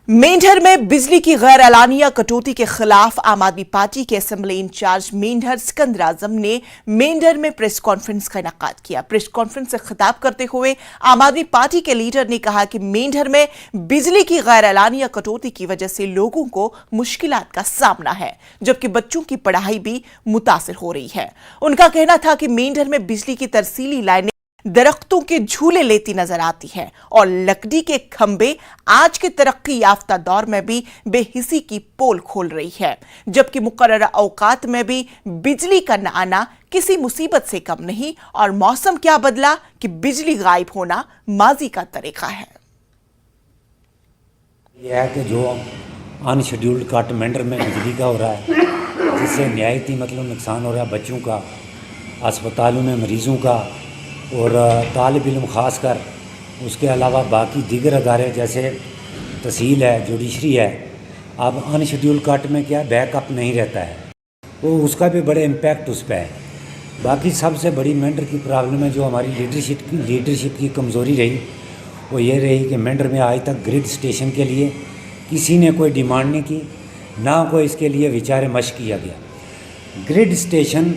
मेंढर में बिजली की गैर एलानिया कटौती के खिलाफ आम आदमी पार्टी के असेंबली इंचार्ज मेंढर सिकंदर आजम ने मेंढर में प्रेस कॉन्फ्रेंस का इनेकाद किया। प्रेस कॉन्फ्रेंस से खिताब करते हुए आम आदमी पार्टी के लीडर ने कहा कि मेंढर में बिजली की गैर एलानिया कटौती की वजह से लोगों को मुश्किलात का सामना है, जबकि बच्चों की पढ़ाई भी मुतासिर हो रही है। उनका कहना था कि मेंढर में बिजली की तरसीली लाइनें दरख्तों के झूले लेती नजर आती है और लकड़ी के खंबे आज के तरक्की याफ्ता दौर में भी बेहिसी की पोल खोल रही है, जबकि मुकर्रर औकात में भी बिजली का न आना किसी मुसीबत से कम नहीं और मौसम क्या बदला कि बिजली गायब होना माजी का तरीका है। यह है कि जो अनशेड्यूल्ड कट मेंढर में बिजली का हो रहा है, जिससे नहायती नुकसान हो रहा है बच्चों का, अस्पतालों में मरीज़ों का और तालिब इल्म ख़ास कर, उसके अलावा बाकी दीगर अदारे जैसे तहसील है, जुडिशरी है। अब अनशेड्यूल कट में क्या बैकअप नहीं रहता है, वो उसका भी बड़े इम्पैक्ट उस पर है। बाकी सबसे बड़ी मेंढर की प्रॉब्लम है जो हमारी लीडरशिप की कमज़ोरी रही, वो ये रही कि मेंढर में आज तक ग्रिड स्टेशन के लिए किसी ने कोई डिमांड नहीं की, ना कोई इसके लिए विचार मश किया गया। ग्रिड स्टेशन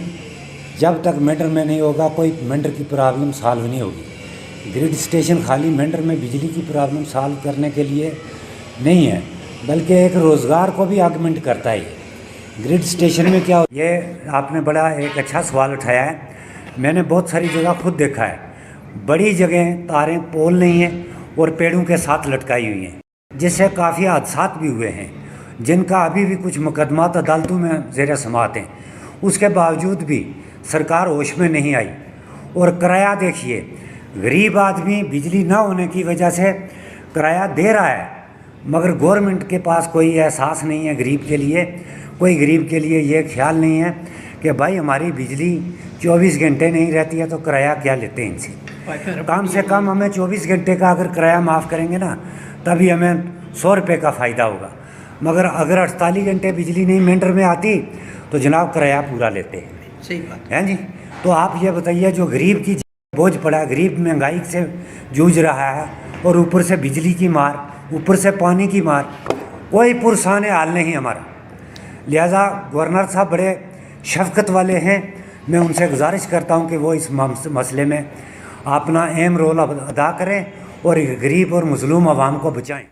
जब तक मेंढर में नहीं होगा कोई मेंढर की प्रॉब्लम सॉल्व नहीं होगी। ग्रिड स्टेशन खाली मेंढर में बिजली की प्रॉब्लम सॉल्व करने के लिए नहीं है, बल्कि एक रोज़गार को भी आगमेंट करता है। ग्रिड स्टेशन में क्या, ये आपने बड़ा एक अच्छा सवाल उठाया है। मैंने बहुत सारी जगह खुद देखा है, बड़ी जगह तारें पोल नहीं हैं और पेड़ों के साथ लटकाई हुई हैं, जिससे काफ़ी हादसात भी हुए हैं, जिनका अभी भी कुछ मुकदमात अदालतों में ज़ेर समाअत हैं। उसके बावजूद भी सरकार होश में नहीं आई। और किराया देखिए, गरीब आदमी बिजली ना होने की वजह से किराया दे रहा है, मगर गवर्नमेंट के पास कोई एहसास नहीं है गरीब के लिए। कोई गरीब के लिए ये ख्याल नहीं है कि भाई हमारी बिजली 24 घंटे नहीं रहती है तो किराया क्या लेते हैं इनसे। कम से कम हमें 24 घंटे का अगर किराया माफ़ करेंगे ना, तभी हमें 100 रुपये का फ़ायदा होगा। मगर अगर 48 घंटे बिजली नहीं मेंढर में आती तो जनाब किराया पूरा लेते हैं। सही बात है जी। तो आप ये बताइए, जो गरीब की बोझ पड़ा, गरीब महंगाई से जूझ रहा है और ऊपर से बिजली की मार, ऊपर से पानी की मार, कोई पुरसान हाल नहीं हमारा। लिहाजा गवर्नर साहब बड़े शफकत वाले हैं, मैं उनसे गुजारिश करता हूं कि वो इस मसले में अपना अहम रोल अदा करें और गरीब और मजलूम आवाम को बचाएं।